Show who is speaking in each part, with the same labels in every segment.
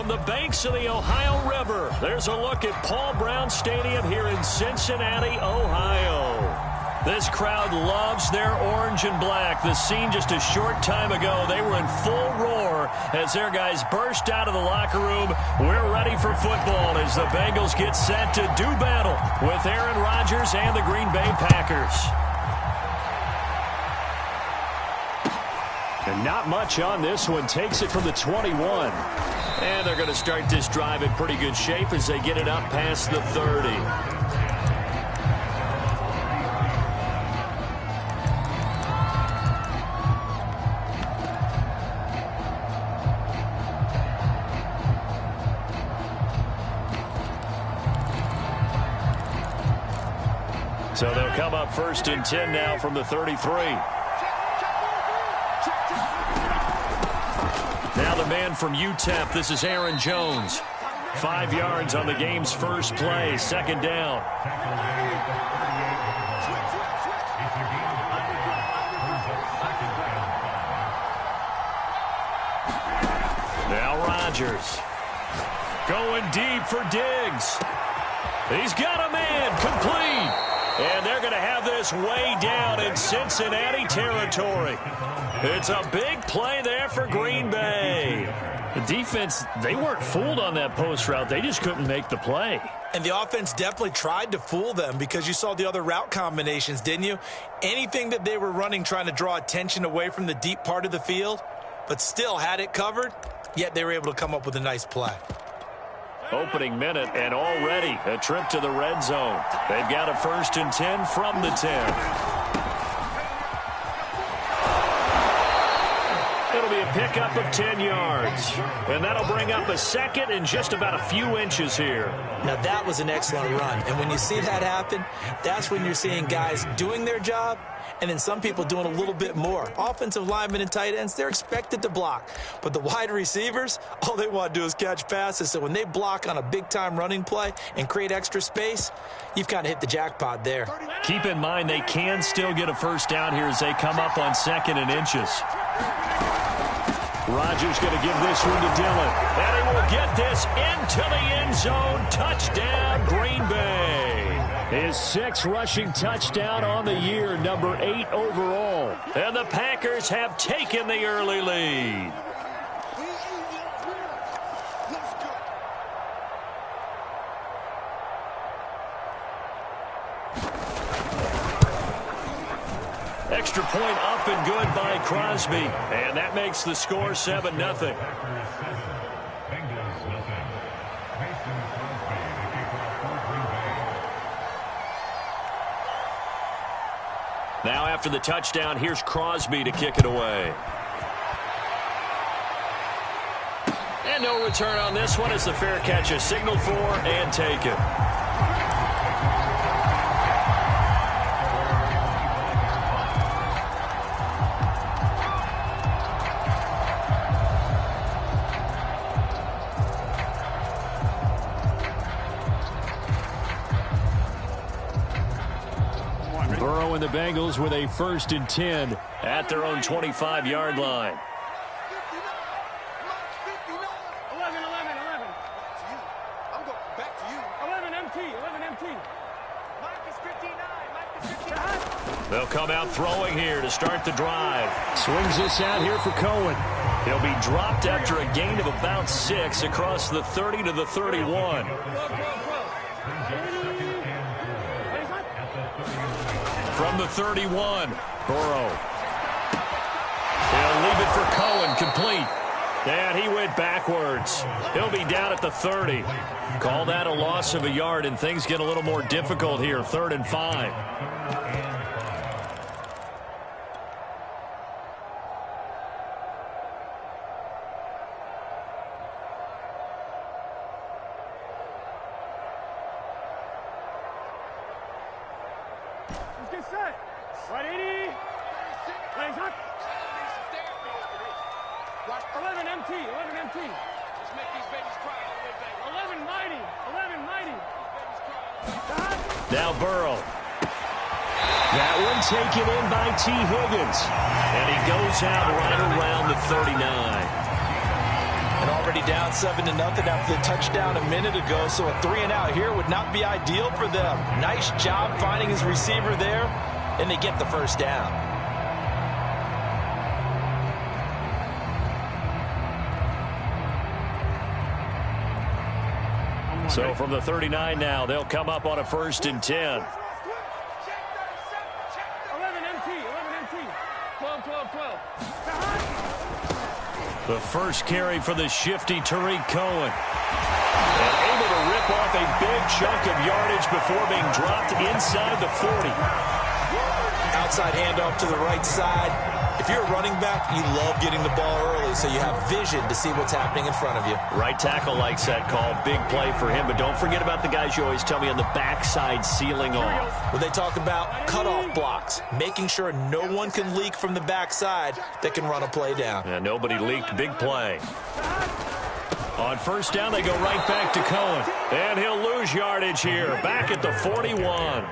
Speaker 1: From the banks of the Ohio River, there's a look at Paul Brown Stadium here in Cincinnati, Ohio. This crowd loves their orange and black. The scene just a short time ago, they were in full roar as their guys burst out of the locker room. We're ready for football as the Bengals get set to do battle with Aaron Rodgers and the Green Bay Packers. And not much on this one. Takes it from the 21. And they're going to start this drive in pretty good shape as they get it up past the 30. So they'll come up 1st and 10 now from the 33. Now the man from UTEP, this is Aaron Jones. 5 yards on the game's first play, 2nd down. Now Rodgers. Going deep for Diggs. He's got a man, complete. And they're going to have this way down in Cincinnati territory. It's a big play there for Green Bay.
Speaker 2: The defense, they weren't fooled on that post route. They just couldn't make the play.
Speaker 3: And the offense definitely tried to fool them because you saw the other route combinations, didn't you? Anything that they were running trying to draw attention away from the deep part of the field, but still had it covered, yet they were able to come up with a nice play.
Speaker 1: Opening minute, and already a trip to the red zone. They've got a 1st and 10 from the 10. It'll be a pickup of 10 yards. And that'll bring up a 2nd and just about a few inches here.
Speaker 3: Now, that was an excellent run. And when you see that happen, that's when you're seeing guys doing their job and then some people doing a little bit more. Offensive linemen and tight ends, they're expected to block. But the wide receivers, all they want to do is catch passes. So when they block on a big-time running play and create extra space, you've kind of hit the jackpot there.
Speaker 1: Keep in mind they can still get a 1st down here as they come up on 2nd and inches. Rodgers going to give this one to Dillon. And he will get this into the end zone. Touchdown, Green Bay. His 6th rushing touchdown on the year, number 8 overall. And the Packers have taken the early lead. Extra point up and good by Crosby. And that makes the score 7-0. Now after the touchdown, here's Crosby to kick it away. And no return on this one as the fair catch is signaled for and taken. Burrow and the Bengals with a 1st and 10 at their own 25-yard line.
Speaker 4: 11. I'm going back to you. 11 MT. Mike is 59.
Speaker 1: They'll come out throwing here to start the drive. Swings this out here for Cohen. He'll be dropped after a gain of about 6 across the 30 to the 31. From the 31, Burrow. He'll leave it for Cohen, complete. And he went backwards. He'll be down at the 30. Call that a loss of a yard, and things get a little more difficult here, 3rd and 5.
Speaker 4: Get set. Right 80. Plays up. 11 MT. Let's make these babies cry. 11 mighty.
Speaker 1: Now Burrow. That one taken in by T. Higgins. And he goes out right around the 39.
Speaker 3: And all already down 7-0 after the touchdown a minute ago, so a 3-and-out here would not be ideal for them. Nice job finding his receiver there, and they get the first down.
Speaker 1: So from the 39 now, they'll come up on a 1st and 10.
Speaker 4: 11 MT, 12, 12, 12.
Speaker 1: The first carry for the shifty Tariq Cohen. And able to rip off a big chunk of yardage before being dropped inside the 40.
Speaker 3: Outside handoff to the right side. If you're a running back, you love getting the ball early so you have vision to see what's happening in front of you.
Speaker 1: Right tackle likes that call. Big play for him. But don't forget about the guys you always tell me on the backside sealing off.
Speaker 3: Well, they talk about cutoff blocks, making sure no one can leak from the backside that can run a play down.
Speaker 1: Yeah, nobody leaked. Big play. On 1st down, they go right back to Cohen. And he'll lose yardage here. Back at the 41.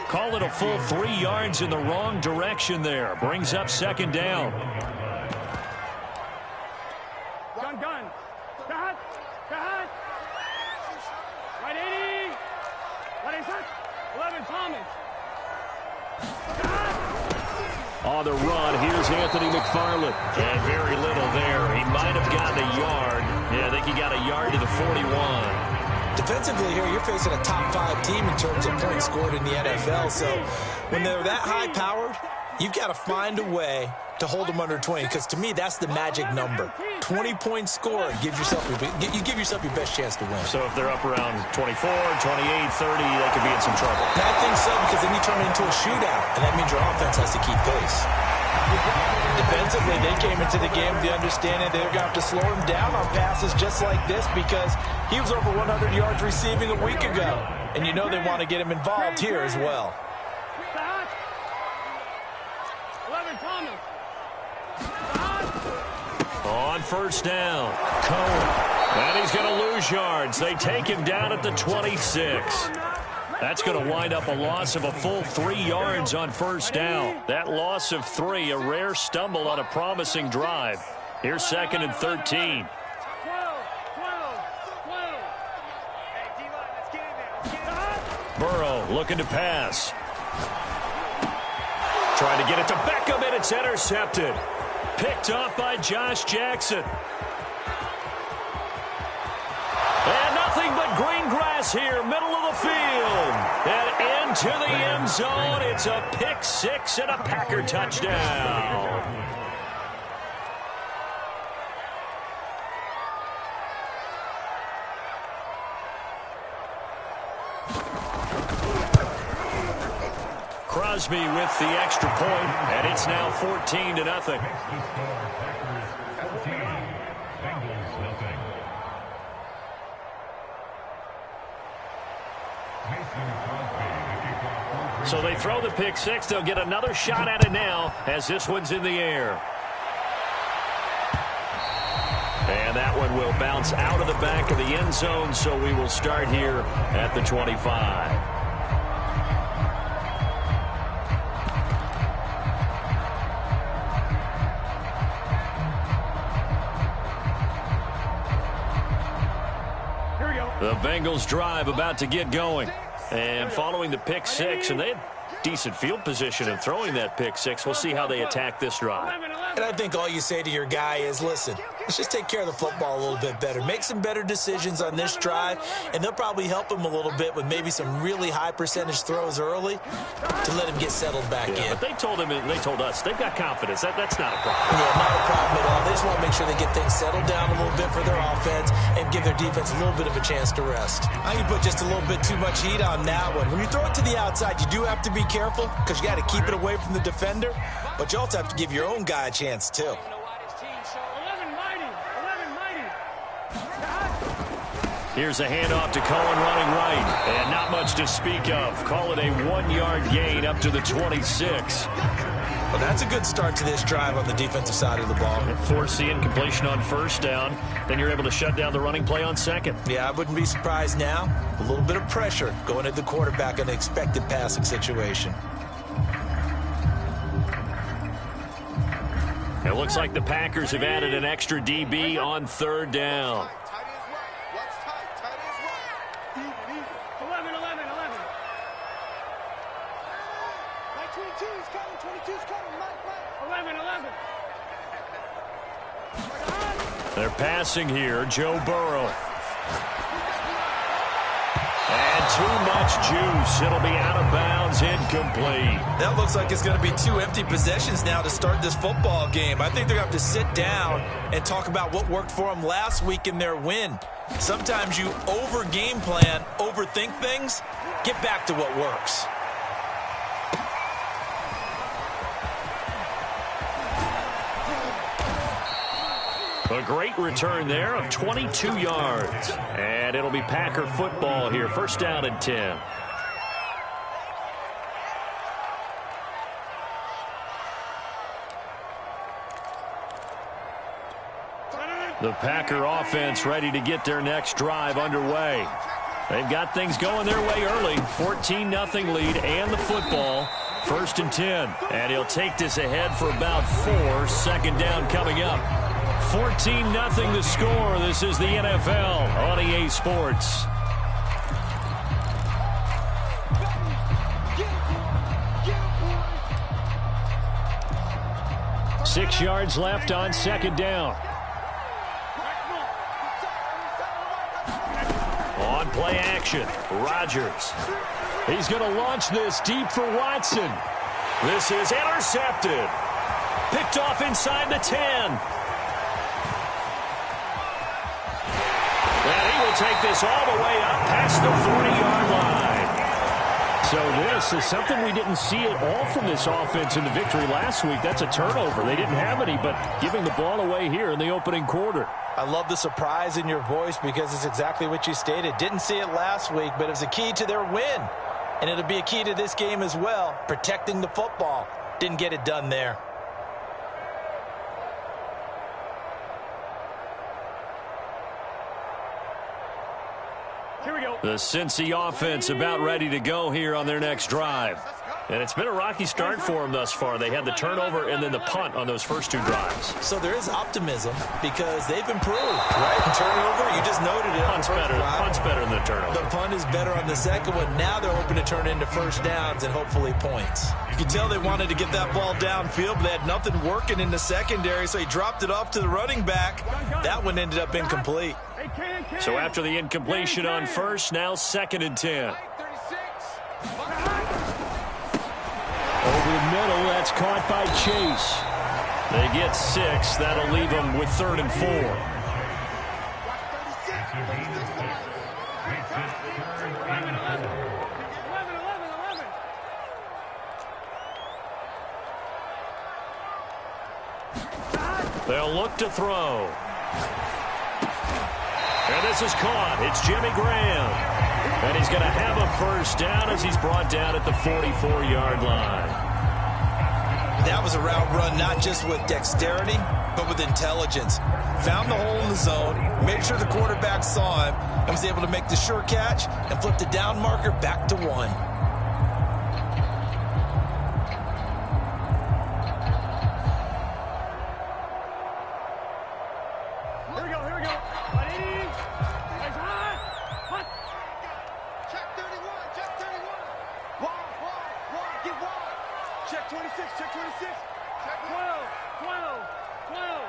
Speaker 1: Call it a full 3 yards in the wrong direction there. Brings up 2nd down.
Speaker 4: Gun. Cut. Right 80. Right inside. 11 Thomas.
Speaker 1: On the run, here's Anthony McFarland. And very little there. He might have gotten a yard. Yeah, I think he got a yard to the 41.
Speaker 3: Defensively here, you're facing a top 5 team in terms of points scored in the NFL. So when they're that high-powered, you've got to find a way to hold them under 20. Because to me, that's the magic number. 20-point score gives yourself you give yourself your best chance to win.
Speaker 1: So if they're up around 24, 28, 30, they could be in some trouble.
Speaker 3: I think so, because then you turn it into a shootout, and that means your offense has to keep pace. Defensively, they came into the game with the understanding they're going to have to slow him down on passes just like this because he was over 100 yards receiving a week ago. And you know they want to get him involved here as well.
Speaker 4: 11 Thomas.
Speaker 1: On 1st down, Cohen. And he's going to lose yards. They take him down at the 26. That's going to wind up a loss of a full 3 yards on 1st down. That loss of 3, a rare stumble on a promising drive. Here's 2nd and 13.
Speaker 4: 12. Hey, D-line, let's get in there.
Speaker 1: Burrow looking to pass. Trying to get it to Beckham, and it's intercepted. Picked off by Josh Jackson. And nothing but green grass here, middle of the field. And into the end zone. It's a pick 6 and a Packer touchdown. Crosby with the extra point, and it's now 14-0. So they throw the pick 6. They'll get another shot at it now as this one's in the air. And that one will bounce out of the back of the end zone, so we will start here at the 25. The Bengals drive about to get going. And following the pick 6, and they had decent field position in throwing that pick 6. We'll see how they attack this drive.
Speaker 3: And I think all you say to your guy is, listen, let's just take care of the football a little bit better. Make some better decisions on this drive, and they'll probably help him a little bit with maybe some really high percentage throws early to let him get settled back in.
Speaker 1: But they told us they've got confidence. That's not a problem.
Speaker 3: Yeah, not a problem at all. They just want to make sure they get things settled down a little bit for their offense and give their defense a little bit of a chance to rest. I think you put just a little bit too much heat on that one. When you throw it to the outside, you do have to be careful because you got to keep it away from the defender, but you also have to give your own guy a chance too.
Speaker 1: Here's a handoff to Cohen running right, and not much to speak of. Call it a 1-yard gain up to the 26.
Speaker 3: Well, that's a good start to this drive on the defensive side of the ball.
Speaker 1: Forcing completion on 1st down, then you're able to shut down the running play on 2nd.
Speaker 3: Yeah, I wouldn't be surprised now. A little bit of pressure going at the quarterback in an expected passing situation.
Speaker 1: It looks like the Packers have added an extra DB on third down.
Speaker 4: 11, 11, 11. 22's coming, 22's coming. 11, 11.
Speaker 1: They're passing here. Joe Burrow. And too much juice. It'll be out of bounds, incomplete.
Speaker 3: That looks like it's going to be 2 empty possessions now to start this football game. I think they're going to have to sit down and talk about what worked for them last week in their win. Sometimes you over-game plan, overthink things. Get back to what works.
Speaker 1: A great return there of 22 yards. And it'll be Packer football here. First down and 10. The Packer offense ready to get their next drive underway. They've got things going their way early. 14-0 lead and the football. First and 10. And he'll take this ahead for about 4. Second down coming up. 14-0 the score. This is the NFL on EA Sports. Six yards left on second down. On play action, Rodgers. He's going to launch this deep for Watson. This is intercepted. Picked off inside the 10. And he will take this all the way up past the 40-yard line. So this is something we didn't see at all from this offense in the victory last week. That's a turnover. They didn't have any, but giving the ball away here in the opening quarter.
Speaker 3: I love the surprise in your voice because it's exactly what you stated. Didn't see it last week, but it was a key to their win. And it'll be a key to this game as well, protecting the football. Didn't get it done there.
Speaker 4: Here we go.
Speaker 1: The Cincy offense about ready to go here on their next drive. And it's been a rocky start for them thus far. They had the turnover and then the punt on those first 2 drives.
Speaker 3: So there is optimism because they've improved, right? Turnover, you just noted it.
Speaker 1: Punt's better than the turnover.
Speaker 3: The punt is better on the second one. Now they're hoping to turn into first downs and hopefully points. You can tell they wanted to get that ball downfield, but they had nothing working in the secondary, so he dropped it off to the running back. That one ended up incomplete.
Speaker 1: So after the incompletion on first, now second and 10. Over the middle, that's caught by Chase. They get 6. That'll leave them with third and 4.
Speaker 4: 11, 11.
Speaker 1: They'll look to throw. And this is caught. It's Jimmy Graham. And he's going to have a first down as he's brought down at the 44-yard line.
Speaker 3: That was a route run not just with dexterity, but with intelligence. Found the hole in the zone, made sure the quarterback saw him, and was able to make the sure catch and flip the down marker back to 1.
Speaker 4: Here we go, here we go. Ready? Nice high. Punt. Check 31, check 31. Wide, get wide. Check 26, check 26. Check 12, 12, 12.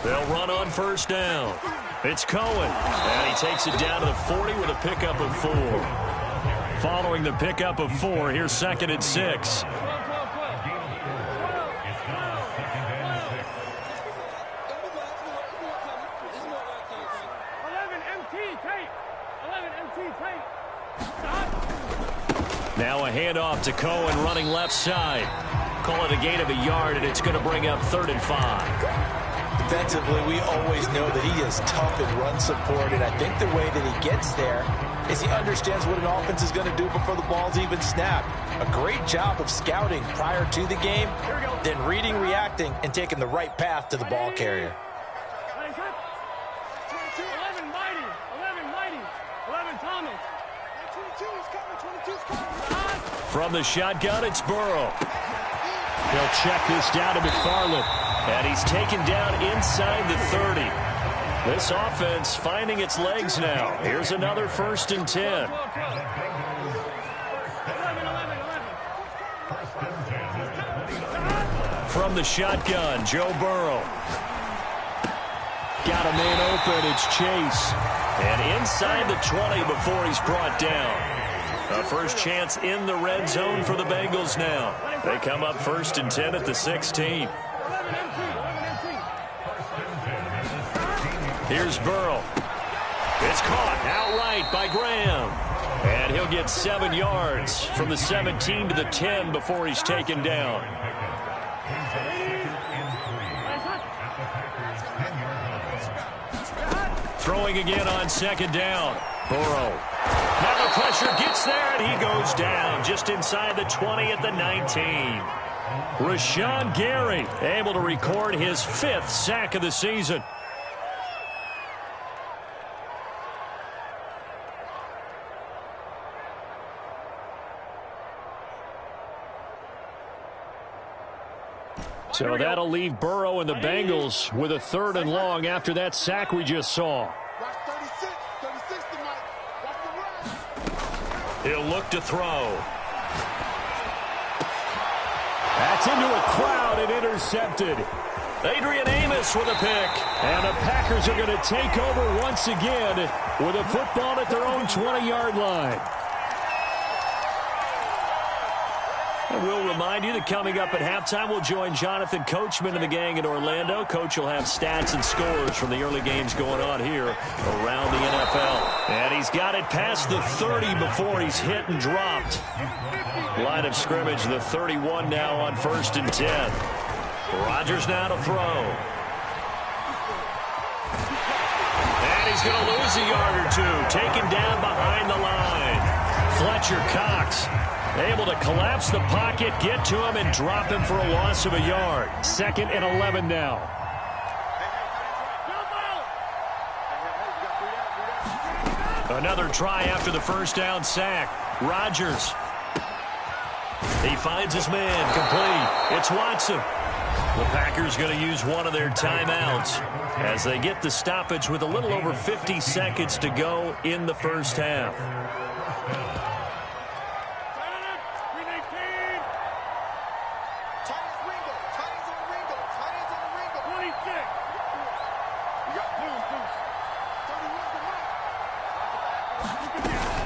Speaker 1: They'll run on first down. It's Cohen. And he takes it down to the 40 with a pickup of 4. Following the pickup of 4, here's second and 6.
Speaker 4: 12, 12, 12. 11 MT tape. 11 MT tape. Stop.
Speaker 1: Now a handoff to Cohen running left side. Call it a gain of a yard, and it's going to bring up third and 5.
Speaker 3: Defensively, we always know that he is tough in run support, and I think the way that he gets there is he understands what an offense is going to do before the ball's even snapped. A great job of scouting prior to the game, then reading, reacting, and taking the right path to the ball carrier.
Speaker 4: 11 mighty. 11 Thomas. 22's coming. 22's coming.
Speaker 1: From the shotgun, it's Burrow. He'll check this down to McFarland. And he's taken down inside the 30. This offense finding its legs now. Here's another 1st and 10. From the shotgun, Joe Burrow. Got a man open, it's Chase. And inside the 20 before he's brought down. A first chance in the red zone for the Bengals now. They come up 1st and 10 at the 16. Here's Burrow. It's caught outright by Graham. And he'll get 7 yards from the 17 to the 10 before he's taken down. Throwing again on 2nd down. Burrow. Now the pressure gets there, and he goes down just inside the 20 at the 19. Rashawn Gary able to record his 5th sack of the season. So that'll leave Burrow and the Bengals with a 3rd and long after that sack we just saw. He'll look to throw. That's into a crowd and intercepted. Adrian Amos with a pick. And the Packers are going to take over once again with a football at their own 20-yard line. And we'll remind you that coming up at halftime, we'll join Jonathan Coachman and the gang in Orlando. Coach will have stats and scores from the early games going on here around the NFL. And he's got it past the 30 before he's hit and dropped. Line of scrimmage, the 31 now on 1st and 10. Rodgers now to throw. And he's going to lose a yard or two. Taken down behind the line. Fletcher Cox able to collapse the pocket, get to him, and drop him for a loss of a yard. 2nd and 11 now. Another try after the 1st down sack. Rodgers. He finds his man, complete. It's Watson. The Packers going to use one of their timeouts as they get the stoppage with a little over 50 seconds to go in the 1st half.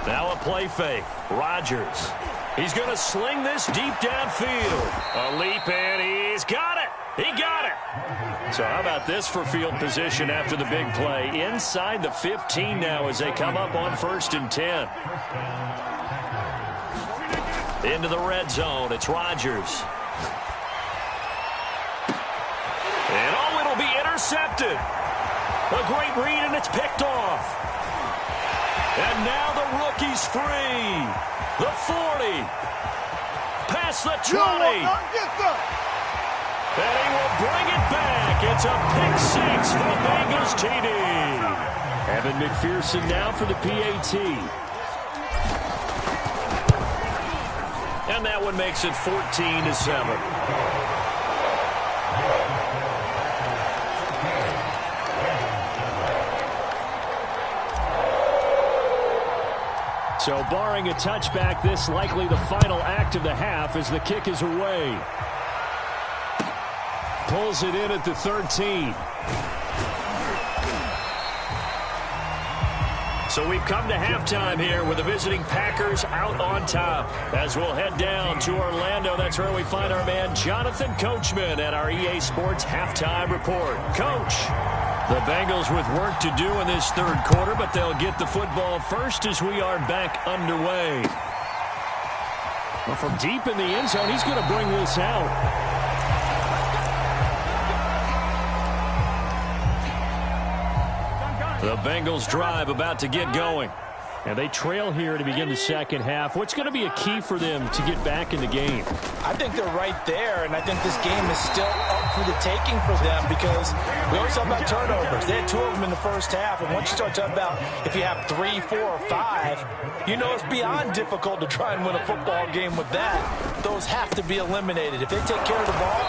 Speaker 1: Now a play fake. Rodgers. He's going to sling this deep downfield. A leap, and he's got it. He got it. So how about this for field position after the big play? Inside the 15 now as they come up on 1st and 10. Into the red zone. It's Rodgers. And oh, it'll be intercepted. A great read, and it's picked off. And now the rookie's free. The 40. Past the 20. And he will bring it back. It's a pick 6 for the Bengals TD. Evan McPherson now for the PAT. And that one makes it 14-7. So barring a touchback, this likely the final act of the half as the kick is away. Pulls it in at the 13. So we've come to halftime here with the visiting Packers out on top. As we'll head down to Orlando, that's where we find our man Jonathan Coachman at our EA Sports Halftime Report. Coach, the Bengals with work to do in this 3rd quarter, but they'll get the football first as we are back underway. Well, from deep in the end zone, he's going to bring this out. The Bengals drive about to get going.
Speaker 2: And they trail here to begin the second half. What's going to be a key for them to get back in the game?
Speaker 3: I think they're right there, and I think this game is still up for the taking for them because we always talk about turnovers. They had 2 of them in the first half, and once you start talking about if you have 3, 4, or 5, you know it's beyond difficult to try and win a football game with that. Those have to be eliminated. If they take care of the ball,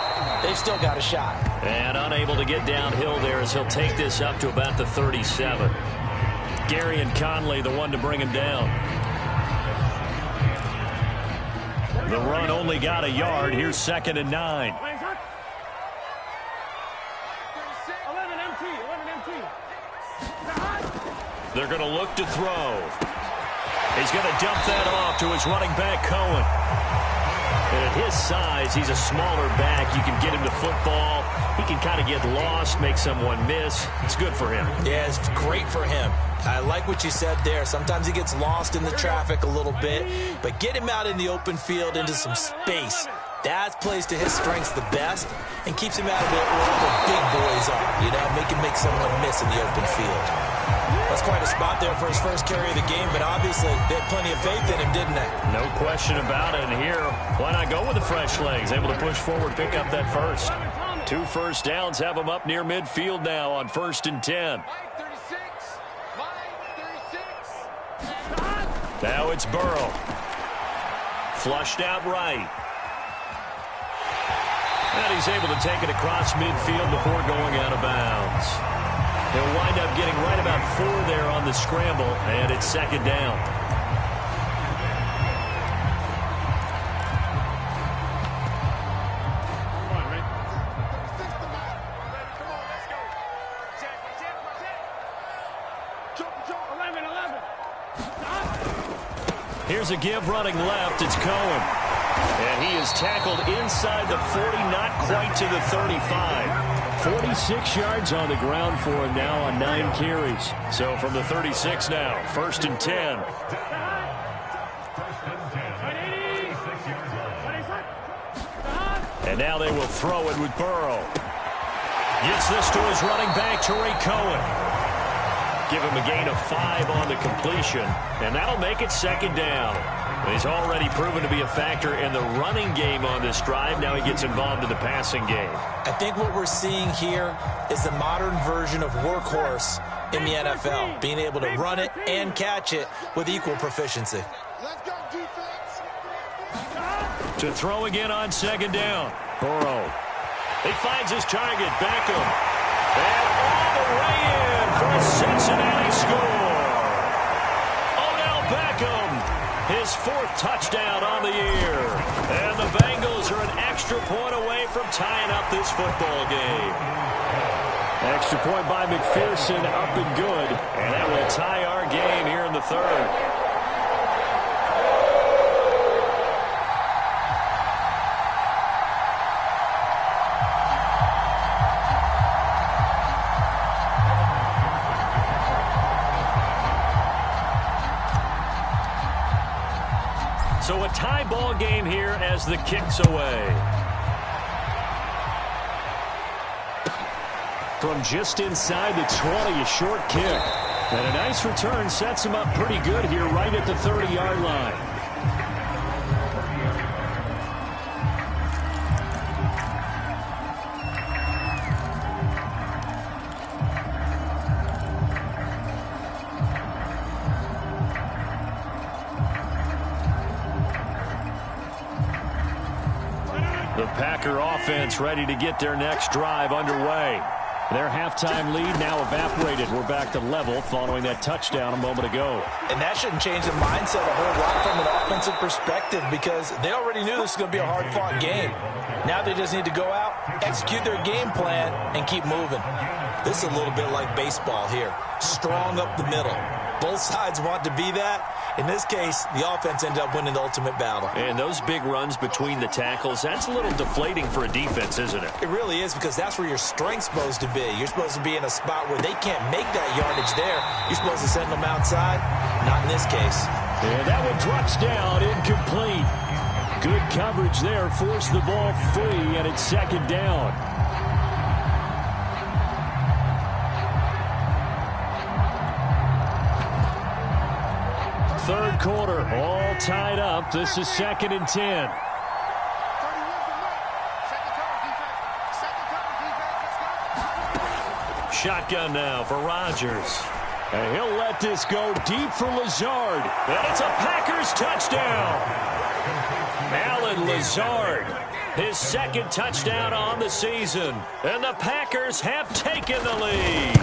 Speaker 3: they've still got a shot.
Speaker 1: And unable to get downhill there as he'll take this up to about the 37. Gary and Conley, the one to bring him down. The run only got a yard. Here's 2nd and 9.
Speaker 4: 11 empty.
Speaker 1: They're going to look to throw. He's going to dump that off to his running back, Cohen. And at his size, he's a smaller back. You can get him to football. He can kind of get lost, make someone miss. It's good for him.
Speaker 3: Yeah, it's great for him. I like what you said there. Sometimes he gets lost in the traffic a little bit, but get him out in the open field into some space. That plays to his strengths the best and keeps him out of it where the big boys are. You know, make someone miss in the open field. That's quite a spot there for his first carry of the game, but obviously they had plenty of faith in him, didn't they?
Speaker 1: No question about it. And here, why not go with the fresh legs? Able to push forward, pick up that first. 2 first downs have him up near midfield now on 1st and 10. Now it's Burrow. Flushed out right. And he's able to take it across midfield before going out of bounds. He'll wind up getting right about 4 there on the scramble, and it's 2nd down. Here's a give running left. It's Cohen. And he is tackled inside the 40, not quite to the 35.
Speaker 2: 46 yards on the ground for him now on 9 carries.
Speaker 1: So from the 36 now, 1st and 10. And now they will throw it with Burrow. Gets this to his running back, Tariq Cohen. Give him a gain of 5 on the completion, and that'll make it 2nd down. He's already proven to be a factor in the running game on this drive. Now he gets involved in the passing game.
Speaker 3: I think what we're seeing here is the modern version of workhorse in the NFL, being able to run it and catch it with equal proficiency.
Speaker 4: Let's go, defense.
Speaker 1: To throw again on 2nd down. Burrow. He finds his target, Beckham. And all the way in for a Cincinnati score. Odell Beckham, his 4th touchdown on the year. And the Bengals are an extra point away from tying up this football game.
Speaker 2: Extra point by McPherson, up and good.
Speaker 1: And that will tie our game here in the 3rd. So a tie ball game here as the kick's away.
Speaker 2: From just inside the 20, a short kick. And a nice return sets him up pretty good here right at the 30-yard line.
Speaker 1: The Packer offense ready to get their next drive underway.
Speaker 2: Their halftime lead now evaporated. We're back to level following that touchdown a moment ago.
Speaker 3: And that shouldn't change the mindset a whole lot from an offensive perspective because they already knew this was going to be a hard-fought game. Now they just need to go out, execute their game plan, and keep moving. This is a little bit like baseball here. Strong up the middle. Both sides want to be that. In this case, the offense ended up winning the ultimate battle.
Speaker 1: And those big runs between the tackles, that's a little deflating for a defense, isn't it?
Speaker 3: It really is because that's where your strength's supposed to be. You're supposed to be in a spot where they can't make that yardage there. You're supposed to send them outside. Not in this case.
Speaker 2: And that one drops down, incomplete. Good coverage there, forced the ball free, and it's 2nd down. third quarter, all tied up. This is 2nd and 10.
Speaker 1: Shotgun now for Rodgers.
Speaker 2: And he'll let this go deep for Lazard.
Speaker 1: And it's a Packers touchdown. Alan Lazard, his 2nd touchdown on the season. And the Packers have taken the lead.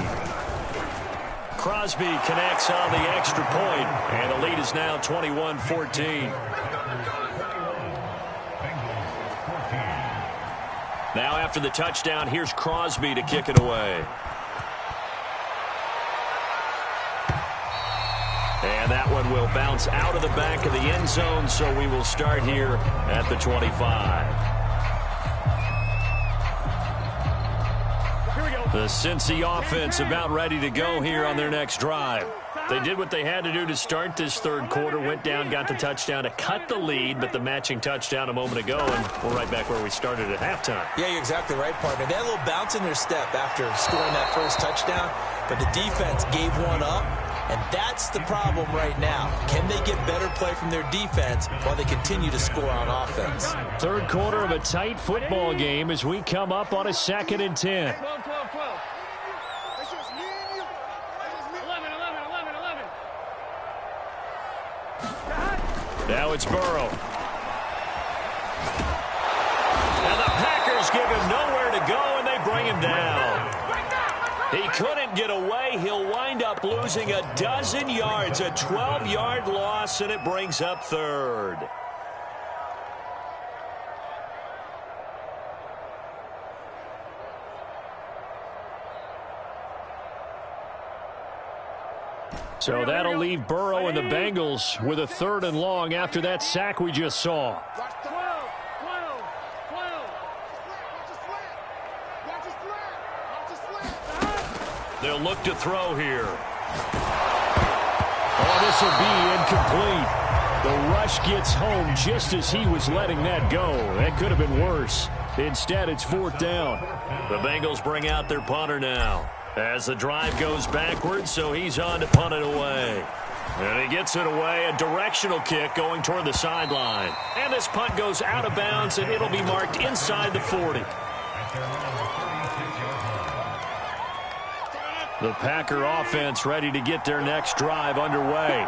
Speaker 1: Crosby connects on the extra point, and the lead is now 21-14. Now after the touchdown, here's Crosby to kick it away. And that one will bounce out of the back of the end zone, so we will start here at the 25. The Cincy offense about ready to go here on their next drive. They did what they had to do to start this third quarter, went down, got the touchdown to cut the lead, but the matching touchdown a moment ago, and we're right back where we started at halftime.
Speaker 3: Yeah, you're exactly right, partner. They had a little bounce in their step after scoring that first touchdown, but the defense gave one up, and that's the problem right now. Can they get better play from their defense while they continue to score on offense?
Speaker 2: Third quarter of a tight football game as we come up on a 2nd and 10.
Speaker 4: 12, 12, 12. That's just me and you. That's just me. 11, 11, 11, 11.
Speaker 1: Now it's Burrow. And the Packers give him nowhere to go, and they bring him down. He couldn't get away. He'll wind up losing a dozen yards, a 12-yard loss, and it brings up 3rd.
Speaker 2: So that'll leave Burrow and the Bengals with a 3rd and long after that sack we just saw.
Speaker 4: Watch 12, 12, 12. Watch his flat. Watch his flat. Watch his flat.
Speaker 1: They'll look to throw here.
Speaker 2: Oh, this will be incomplete. The rush gets home just as he was letting that go. That could have been worse. Instead, it's 4th down.
Speaker 1: The Bengals bring out their punter now as the drive goes backwards, so he's on to punt it away. And he gets it away, a directional kick going toward the sideline. And this punt goes out of bounds, and it'll be marked inside the 40. The Packer offense ready to get their next drive underway.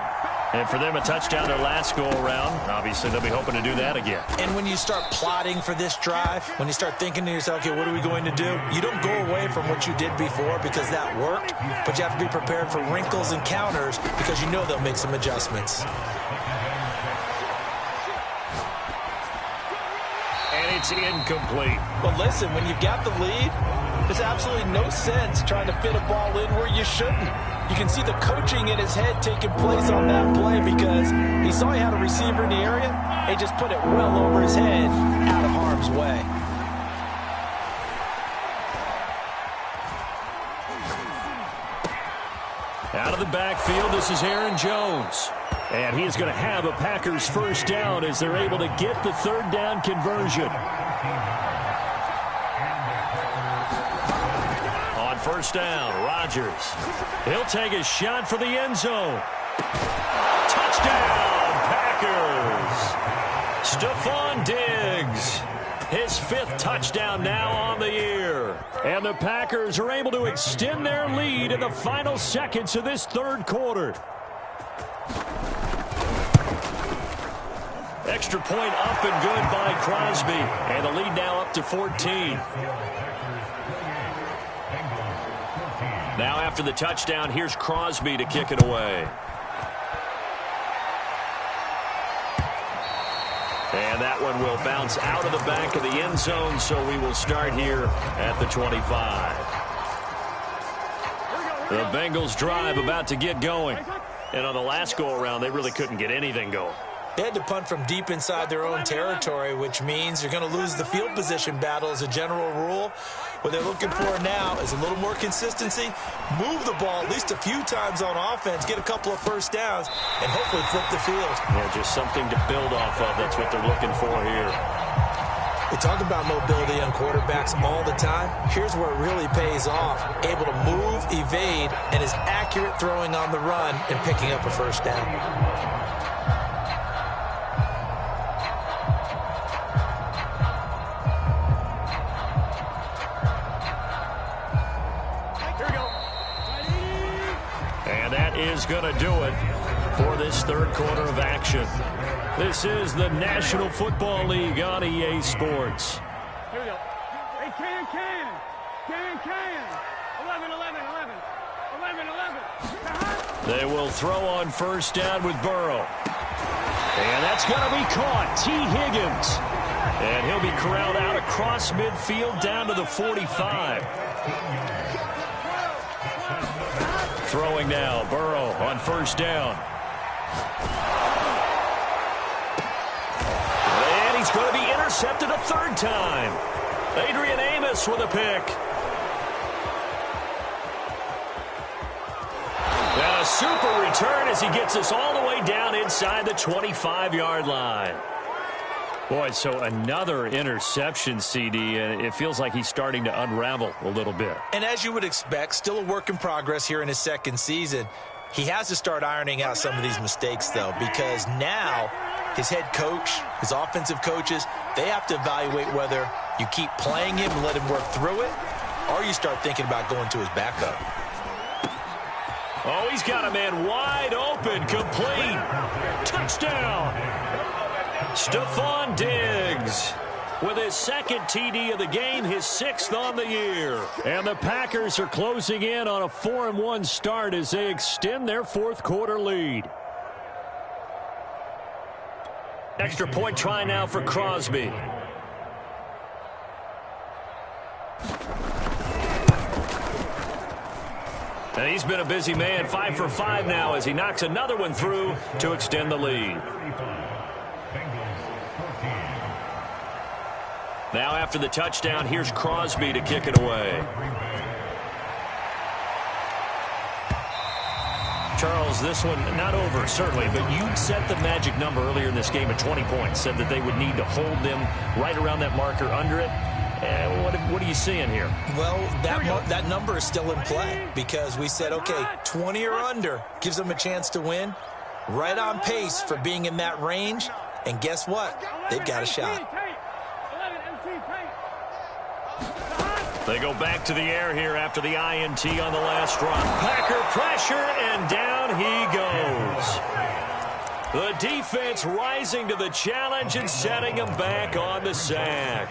Speaker 1: And for them, a touchdown their last go-around. Obviously, they'll be hoping to do that again.
Speaker 3: And when you start plotting for this drive, when you start thinking to yourself, okay, what are we going to do? You don't go away from what you did before because that worked, but you have to be prepared for wrinkles and counters because you know they'll make some adjustments.
Speaker 1: And it's incomplete.
Speaker 3: Well, listen, when you've got the lead, there's absolutely no sense trying to fit a ball in where you shouldn't. You can see the coaching in his head taking place on that play because he saw he had a receiver in the area and he just put it well over his head out of harm's way.
Speaker 1: Out of the backfield, this is Aaron Jones.
Speaker 2: And he is going to have a Packers 1st down as they're able to get the 3rd down conversion.
Speaker 1: On 1st down, Rodgers. He'll take a shot for the end zone. Touchdown, Packers. Stephon Diggs. His 5th touchdown now on the year.
Speaker 2: And the Packers are able to extend their lead in the final seconds of this 3rd quarter.
Speaker 1: Extra point up and good by Crosby. And the lead now up to 14. Now after the touchdown, here's Crosby to kick it away. And that one will bounce out of the back of the end zone, so we will start here at the 25. The Bengals drive about to get going. And on the last go-around, they really couldn't get anything going.
Speaker 3: They had to punt from deep inside their own territory, which means you're going to lose the field position battle as a general rule. What they're looking for now is a little more consistency, move the ball at least a few times on offense, get a couple of 1st downs, and hopefully flip the field.
Speaker 1: Yeah, just something to build off of. That's what they're looking for here.
Speaker 3: We talk about mobility on quarterbacks all the time. Here's where it really pays off. Able to move, evade, and is accurate throwing on the run and picking up a first down.
Speaker 1: And that is going to do it for this third quarter of action. This is the National Football League on EA Sports.
Speaker 4: Here we go. Hey, can. 11. 11.
Speaker 1: They will throw on first down with Burrow. And that's going to be caught. T. Higgins. And he'll be corralled out across midfield down to the 45. Throwing now. Burrow on first down. And he's going to be intercepted a third time. Adrian Amos with a pick. And a super return as he gets us all the way down inside the 25-yard line. Boy, so another interception, CD, and it feels like he's starting to unravel a little bit.
Speaker 3: And as you would expect, still a work in progress here in his second season. He has to start ironing out some of these mistakes, though, because now his head coach, his offensive coaches, they have to evaluate whether you keep playing him and let him work through it, or you start thinking about going to his backup.
Speaker 1: Oh, he's got a man wide open, complete. Touchdown. Stephon Diggs with his second TD of the game, his sixth on the year. And the Packers are closing in on a 4-1 start as they extend their fourth quarter lead. Extra point try now for Crosby. And he's been a busy man, 5 for 5 now as he knocks another one through to extend the lead. Now after the touchdown, here's Crosby to kick it away. Charles, this one not over, certainly, but you set the magic number earlier in this game at 20 points, said that they would need to hold them right around that marker under it. What are you seeing here?
Speaker 3: Well, that number is still in play because we said, okay, 20 or under gives them a chance to win. Right on pace for being in that range. And guess what? They've got a shot.
Speaker 1: They go back to the air here after the INT on the last run. Packer pressure, and down he goes. The defense rising to the challenge and setting him back on the sack.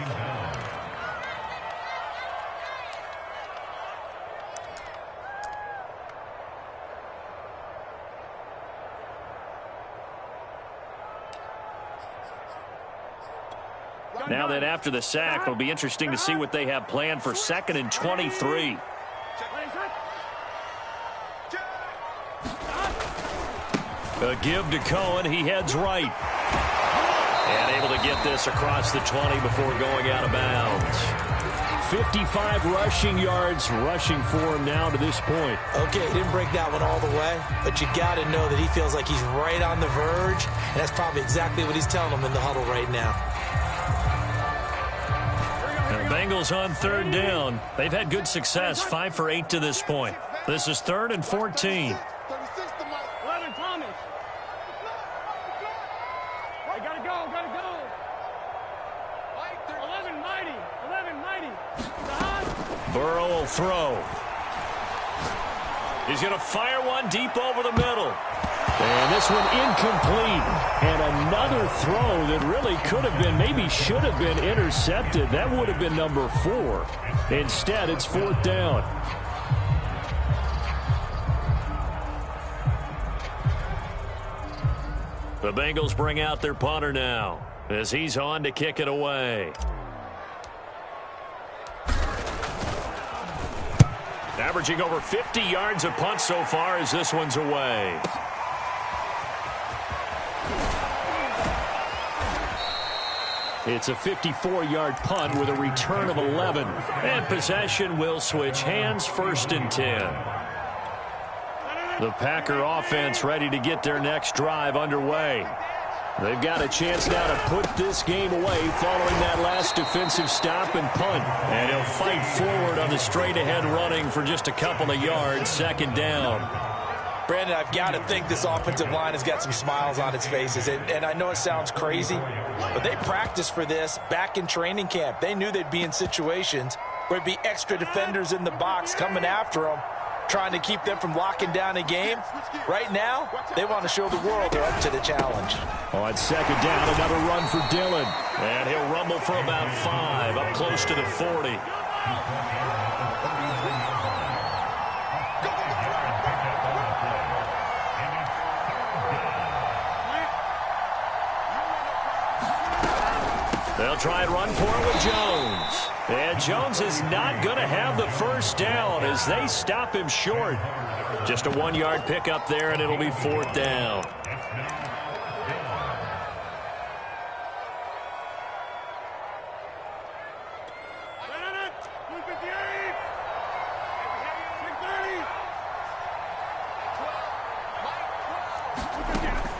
Speaker 1: Now then, after the sack, it'll be interesting to see what they have planned for 2nd and 23. A give to Cohen. He heads right. And able to get this across the 20 before going out of bounds. 55 rushing yards rushing for him now to this point.
Speaker 3: Okay, he didn't break that one all the way, but you got to know that he feels like he's right on the verge, and that's probably exactly what he's telling them in the huddle right now.
Speaker 1: The Bengals on third down. They've had good success, 5 for 8 to this point. This is 3rd and 14.
Speaker 4: 11 Thomas. They gotta go. 11 Mighty.
Speaker 1: Burrow will throw. He's going to fire one deep over the middle. And this one incomplete. And another throw that really could have been, maybe should have been intercepted. That would have been number 4. Instead, it's 4th down. The Bengals bring out their punter now as he's on to kick it away. Averaging over 50 yards a punt so far as this one's away. It's a 54-yard punt with a return of 11. And possession will switch hands, 1st and 10. The Packer offense ready to get their next drive underway.
Speaker 2: They've got a chance now to put this game away following that last defensive stop and punt.
Speaker 1: And he'll fight forward on the straight-ahead running for just a couple of yards, second down.
Speaker 3: Brandon, I've got to think this offensive line has got some smiles on its faces. And I know it sounds crazy, but they practiced for this back in training camp. They knew they'd be in situations where there'd be extra defenders in the box coming after them, trying to keep them from locking down a game. Right now, they want to show the world they're up to the challenge.
Speaker 2: On second down, another run for Dillon.
Speaker 1: And he'll rumble for about 5, up close to the 40. They'll try and run for it with Jones. And Jones is not going to have the first down as they stop him short. Just a 1-yard pickup there, and it'll be 4th down.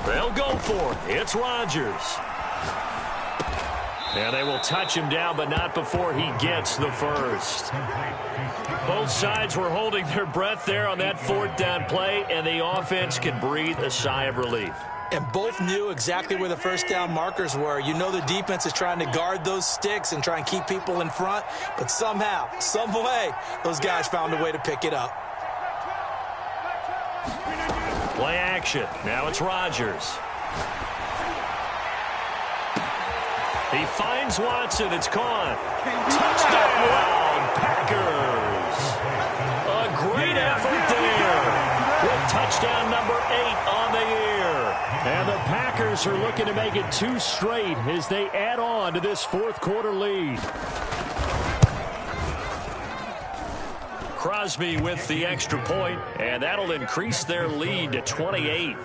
Speaker 1: They'll go for it. It's Rodgers. And they will touch him down, but not before he gets the first. Both sides were holding their breath there on that 4th down play, and the offense can breathe a sigh of relief.
Speaker 3: And both knew exactly where the first down markers were. You know the defense is trying to guard those sticks and try and keep people in front, but somehow, some way, those guys found a way to pick it up.
Speaker 1: Play action. Now it's Rodgers. He finds Watson. It's caught. Touchdown, Packers. A great effort there with touchdown number 8 on the year.
Speaker 2: And the Packers are looking to make it 2 straight as they add on to this 4th quarter lead.
Speaker 1: Crosby with the extra point, and that'll increase their lead to 28.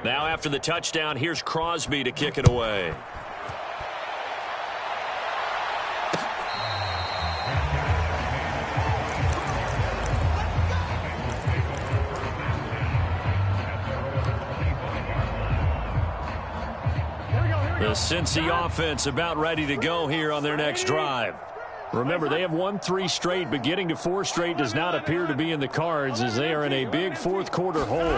Speaker 1: Now after the touchdown, here's Crosby to kick it away. The Cincy offense about ready to go here on their next drive.
Speaker 2: Remember, they have won 3 straight, but getting to 4 straight does not appear to be in the cards as they are in a big 4th quarter hole.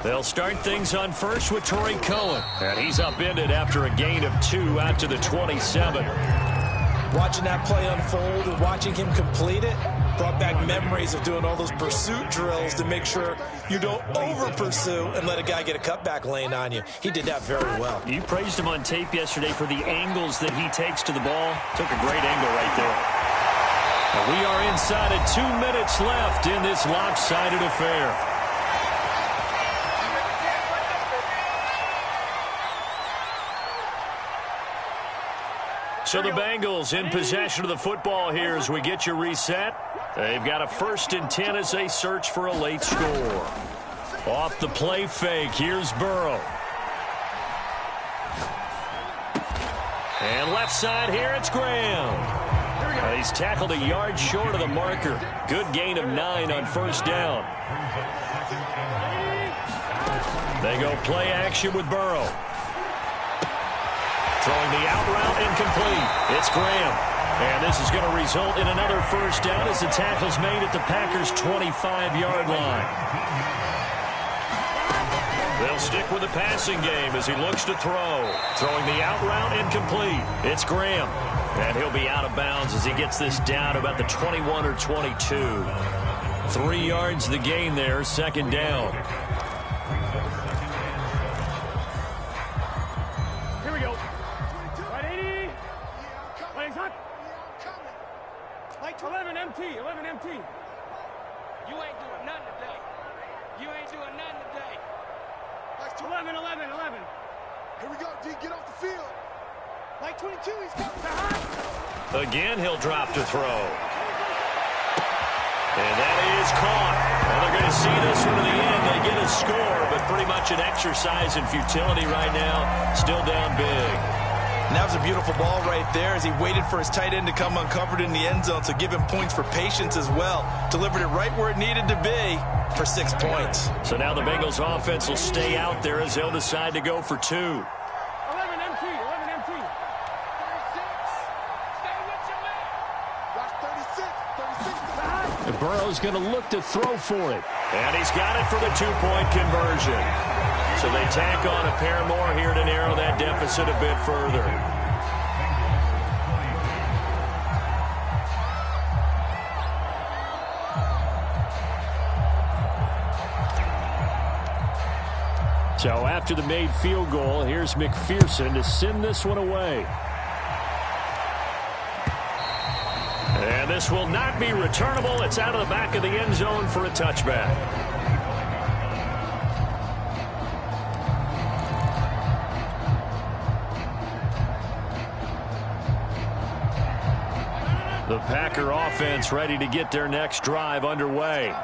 Speaker 1: They'll start things on first with Torrey Cohen. And he's upended after a gain of 2 out to the 27.
Speaker 3: Watching that play unfold and watching him complete it brought back memories of doing all those pursuit drills to make sure you don't over-pursue and let a guy get a cutback lane on you. He did that very well.
Speaker 1: You praised him on tape yesterday for the angles that he takes to the ball. Took a great angle right there. And we are inside of 2 minutes left in this lopsided affair. So the Bengals in possession of the football here as we get you reset. They've got a 1st and 10 as they search for a late score. Off the play fake, here's Burrow. And left side here, it's Graham. He's tackled a yard short of the marker. Good gain of 9 on 1st down. They go play action with Burrow. Throwing the out route incomplete. It's Graham. And this is going to result in another 1st down as the tackle's made at the Packers' 25-yard line. They'll stick with the passing game as he looks to throw. Throwing the out route incomplete. It's Graham. And he'll be out of bounds as he gets this down about the 21 or 22. 3 yards the gain there, 2nd down.
Speaker 4: You ain't doing nothing today. You ain't doing nothing today. 11. Here we go, D. Get off the field. Like 22, he's coming.
Speaker 1: Again, he'll drop to throw. And that is caught. Well, they're going to see this one to the end. They get a score, but pretty much an exercise in futility right now. Still down big.
Speaker 3: And that was a beautiful ball right there as he waited for his tight end to come uncovered in the end zone, so give him points for patience as well. Delivered it right where it needed to be for 6 points.
Speaker 1: So now the Bengals offense will stay out there as they'll decide to go for 2.
Speaker 4: 11 MT, 11 MT. 36. Stay with your man. Watch 36, 36.
Speaker 2: And Burrow's going to look to throw for it.
Speaker 1: And he's got it for the 2-point conversion. So they tack on a pair more here to narrow that deficit a bit further.
Speaker 2: So after the made field goal, here's McPherson to send this one away.
Speaker 1: And this will not be returnable. It's out of the back of the end zone for a touchback. The Packer offense ready to get their next drive underway.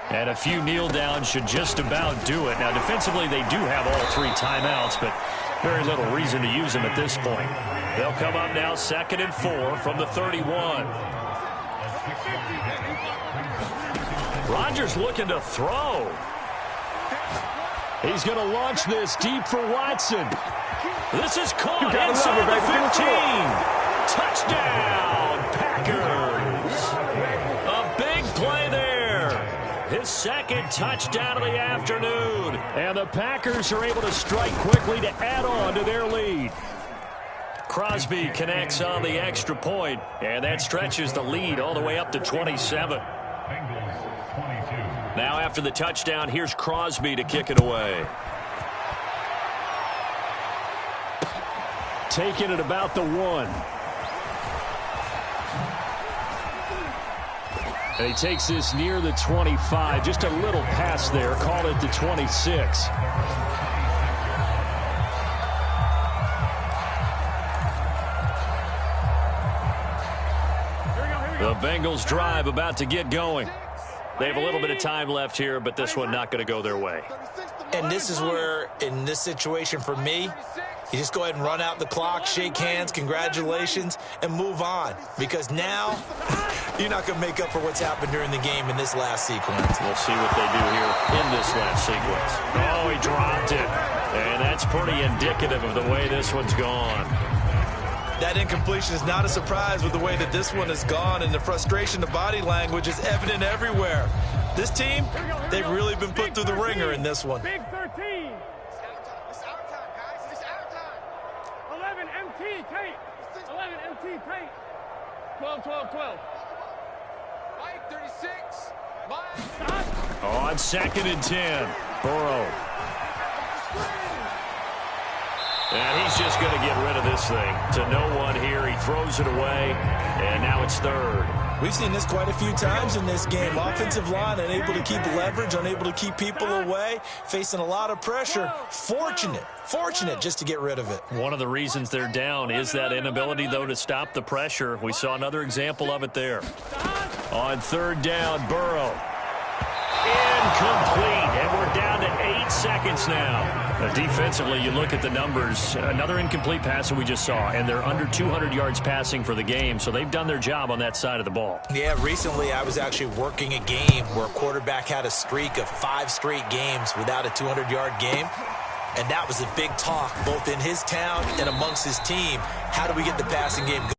Speaker 1: And a few kneel downs should just about do it. Now, defensively, they do have all 3 timeouts, but very little reason to use them at this point. They'll come up now 2nd and 4 from the 31. Rodgers looking to throw.
Speaker 2: He's going to launch this deep for Watson.
Speaker 1: This is caught inside the 15. Touchdown, Packers. A big play there. His 2nd touchdown of the afternoon.
Speaker 2: And the Packers are able to strike quickly to add on to their lead.
Speaker 1: Crosby connects on the extra point, and that stretches the lead all the way up to 27. Now after the touchdown, here's Crosby to kick it away.
Speaker 2: Taking it about the 1. And he takes this near the 25. Just a little pass there. Call it the 26.
Speaker 1: The Bengals drive about to get going. They have a little bit of time left here, but this one not going to go their way.
Speaker 3: And this is where, in this situation for me, you just go ahead and run out the clock, shake hands, congratulations, and move on. Because now, you're not going to make up for what's happened during the game in this last sequence.
Speaker 1: We'll see what they do here in this last sequence. Oh, he dropped it. And that's pretty indicative of the way this one's gone.
Speaker 3: That incompletion is not a surprise with the way that this one has gone, and the frustration, the body language is evident everywhere. This team, they've really been put through the ringer in this one.
Speaker 4: Big 13. It's our time, guys. It's our time. 11 MT tape. 11 MT tape. 12, 12, 12. Mike, 36. Mike.
Speaker 1: On 2nd and 10, Burrow. And he's just going to get rid of this thing to no one here. He throws it away, and now it's 3rd.
Speaker 3: We've seen this quite a few times in this game. Offensive line unable to keep leverage, unable to keep people away, facing a lot of pressure. Fortunate just to get rid of it.
Speaker 1: One of the reasons they're down is that inability, though, to stop the pressure. We saw another example of it there. On 3rd down, Burrow. Incomplete, and we're down to 8 seconds now. Defensively, you look at the numbers. Another incomplete pass that we just saw, and they're under 200 yards passing for the game, so they've done their job on that side of the ball.
Speaker 3: Yeah, recently I was actually working a game where a quarterback had a streak of 5 straight games without a 200-yard game. And that was a big talk, both in his town and amongst his team. How do we get the passing game going?